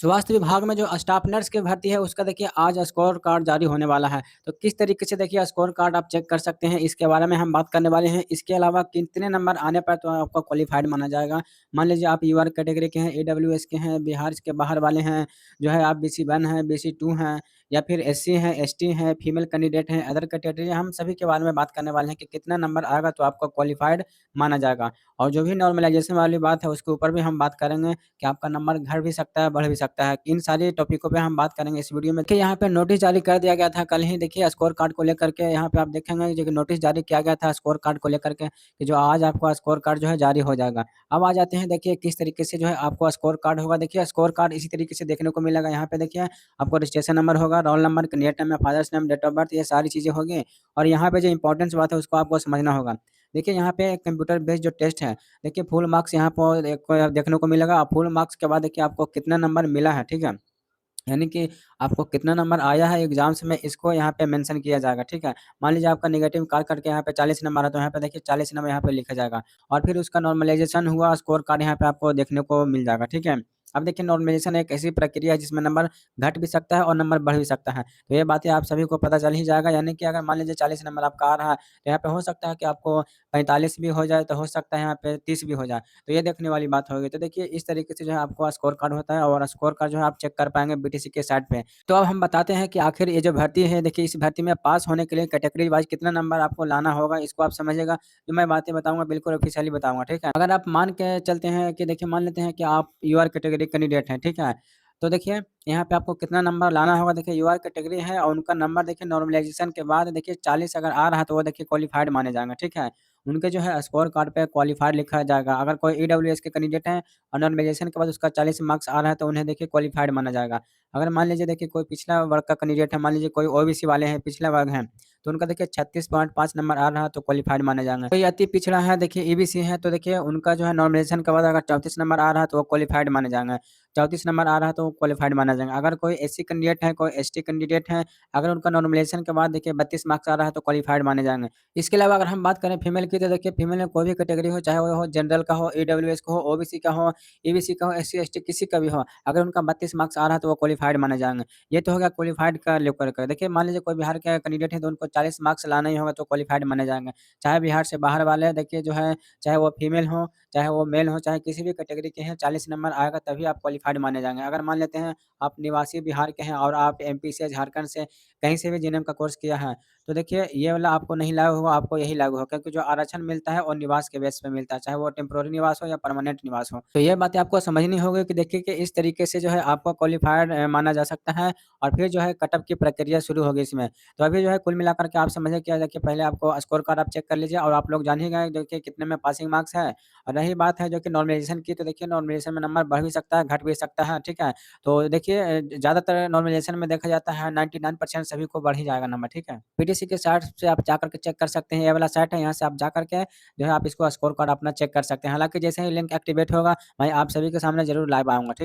स्वास्थ्य विभाग में जो स्टाफ नर्स की भर्ती है उसका देखिए आज स्कोर कार्ड जारी होने वाला है। तो किस तरीके से देखिए स्कोर कार्ड आप चेक कर सकते हैं इसके बारे में हम बात करने वाले हैं। इसके अलावा कितने नंबर आने पर तो आपका क्वालिफाइड माना जाएगा। मान लीजिए आप यूआर कैटेगरी के हैं, ईडब्ल्यूएस के हैं, बिहार के बाहर वाले हैं, जो है आप बीसी 1 हैं, बीसी 2 हैं या फिर एससी हैं, एसटी हैं, फीमेल कैंडिडेट हैं, अदर कैटेगरी हम सभी के बारे में बात करने वाले हैं कि कितना नंबर आएगा तो आपका क्वालिफाइड माना जाएगा। और जो भी नॉर्मलाइजेशन वाली बात है उसके ऊपर भी हम बात करेंगे कि आपका नंबर घट भी सकता है, बढ़ भी सकता है। इन सारी टॉपिकों पे हम बात करेंगे इस वीडियो में। देखिए यहाँ पे नोटिस जारी कर दिया गया था कल ही देखिए स्कोर कार्ड को लेकर के यहाँ पे आप देखेंगे जो कि नोटिस जारी किया गया था स्कोर कार्ड को लेकर के कि जो आज आपका स्कोर कार्ड जो है जारी हो जाएगा। अब आ जाते हैं देखिए किस तरीके से जो है आपको स्कोर कार्ड होगा। देखिए स्कोर कार्ड इसी तरीके से देखने को मिलेगा। यहाँ पे देखिए आपको रजिस्ट्रेशन नंबर होगा, roll number, candidate name, father's name, date of birth, ये सारी चीज़ें होगी। और यहाँ पे जो इंपॉर्टेंस बात है उसको आपको समझना होगा। देखिए यहाँ पे कंप्यूटर बेस्ड जो टेस्ट है, देखिए फुल मार्क्स यहाँ पर देखने को मिलेगा। फुल मार्क्स के बाद देखिए आपको कितना नंबर मिला है, ठीक है? यानी कि आपको कितना नंबर आया है एग्ज़ाम्स में इसको यहाँ पे मेंशन किया जाएगा, ठीक है? मान लीजिए आपका नेगेटिव काट करके यहाँ पे 40 नंबर है तो यहाँ पे देखिए 40 नंबर यहाँ पे लिखा जाएगा और फिर उसका नॉर्मलाइज़ेशन हुआ स्कोर कार्ड यहाँ पे आपको देखने को मिल जाएगा, ठीक है? अब देखिए नॉर्मलाइज़ेशन एक ऐसी प्रक्रिया है जिसमें नंबर घट भी सकता है और नंबर बढ़ भी सकता है। तो ये बातें आप सभी को पता चल ही जाएगा। यानी कि अगर मान लीजिए 40 नंबर आपका आ रहा है, तो यहाँ पे हो सकता है कि आपको 45 भी हो जाए, तो हो सकता है यहाँ पे 30 भी हो जाए। तो ये देखने वाली बात होगी। तो देखिए इस तरीके से जो है आपको स्कोर कार्ड होता है और स्कोर कार्ड जो है आप चेक कर पाएँगे बीटीसी के साइट पे। तो अब हम बताते हैं कि आखिर ये जो भर्ती है देखिए इस भर्ती में पास होने के लिए कैटेगरी वाइज़ कितना नंबर आपको लाना होगा इसको आप समझिएगा। जो मैं बातें बताऊँगा बिल्कुल ऑफ़िशियली बताऊँगा, ठीक है? अगर आप मान के चलते हैं कि देखिए मान लेते हैं कि आप यूआर कैटेगरी कैंडिडेट हैं, ठीक है? तो देखिए यहाँ पे आपको कितना नंबर लाना होगा। देखिए यूआर कैटेगरी है और उनका नंबर देखिए नॉर्मलाइज़ेशन के बाद देखिए 40 अगर आ रहा है तो वो देखिए क्वालिफ़ाइड माने जाएँगे, ठीक है? उनके जो है स्कोर कार्ड पे क्वालिफ़ाइड लिखा जाएगा। अगर कोई ईडब्ल्यूएस के कैंडिडेट हैं और नॉर्मलाइज़ेशन के बाद उसका 40 मार्क्स आ रहा है तो उन्हें देखिए क्वालिफ़ाइड माना जाएगा। अगर मान लीजिए देखिए कोई पिछला वर्ग का कैंडिडेट है, मान लीजिए कोई ओबीसी वाले हैं, पिछला वर्ग हैं, तो उनका देखिए 36.5 नंबर आ रहा है तो क्वालिफ़ाइड माने जाएँगे। कोई अति पिछड़ा है देखिए ईबीसी है तो देखिए उनका जो है नॉर्मलाइज़ेशन के बाद अगर 34 नंबर आ रहा है तो वो क्वालिफ़ाइड माने जाएँगे। 34 नंबर आ रहा है तो वो क्वालिफ़ाइड माना जाएगा। अगर कोई एससी कैंडिडेट है, कोई एसटी कैंडिडेट है, अगर उनका नॉर्मलाइज़ेशन के बाद देखिए 32 मार्क्स आ रहा है तो क्वालिफ़ाइड माने जाएँगे। इसके अलावा अगर हम बात करें फीमेल की तो देखिए फीमेल में कोई भी कैटेगरी हो, चाहे वो हो जनरल का हो, ईडब्ल्यूएस का हो, ओबीसी का हो, ईबीसी का हो, एससी, एसटी किसी का भी हो, अगर उनका 32 मार्क्स आ रहा है तो वो क्वालिफ़ाइड माने जाएँगे। ये तो हो गया क्वालिफ़ाइड का लेकर के। देखिए मान लीजिए कोई बिहार के कैंडिडेट है तो उनको 40 मार्क्स लाना ही होगा तो क्वालिफ़ाइड माने जाएँगे। चाहे बिहार से बाहर वाले देखिए जो है, चाहे वो फीमेल हो, चाहे वो मेल हो, चाहे किसी भी कैटेगरी के हैं, 40 नंबर आएगा तभी आप क्वालिफ़ाइड माने जाएँगे। अगर मान लेते हैं आप निवासी बिहार के हैं और आप एमपी से, झारखंड से, कहीं से भी जीएनएम का कोर्स किया है, तो देखिए ये वाला आपको नहीं लागू होगा, आपको यही लागू होगा क्योंकि जो आरक्षण मिलता है वो निवास के बेस पे मिलता है, चाहे वो टेम्पोरेरी निवास हो या परमानेंट निवास हो। तो ये बातें आपको समझनी होगी कि देखिए कि इस तरीके से जो है आपको क्वालिफ़ाइड माना जा सकता है और फिर जो है कट ऑफ की प्रक्रिया शुरू होगी इसमें। तो अभी जो है कुल मिलाकर के आप समझिए क्या देखिए पहले आपको स्कोर कार्ड आप चेक कर लीजिए और आप लोग जान ही गए देखिए कितने में पासिंग मार्क्स है। और रही बात है जो कि नॉर्मलाइज़ेशन की, तो देखिए नॉर्मलाइज़ेशन में नंबर बढ़ भी सकता है, घट भी सकता है, ठीक है? तो देखिए ज़्यादातर नॉर्मलाइज़ेशन में देखा जाता है 99% सभी को बढ़ ही जाएगा नंबर, ठीक है? पीटीसी के साइट से आप जाकर के चेक कर सकते हैं, ये वाला साइट है, यहाँ से आप जाकर के जो है आप इसको स्कोर कार्ड अपना चेक कर सकते हैं। हालाँकि जैसे ही लिंक एक्टिवेट होगा, मैं आप सभी के सामने ज़रूर लाइव आऊँगा, ठीक?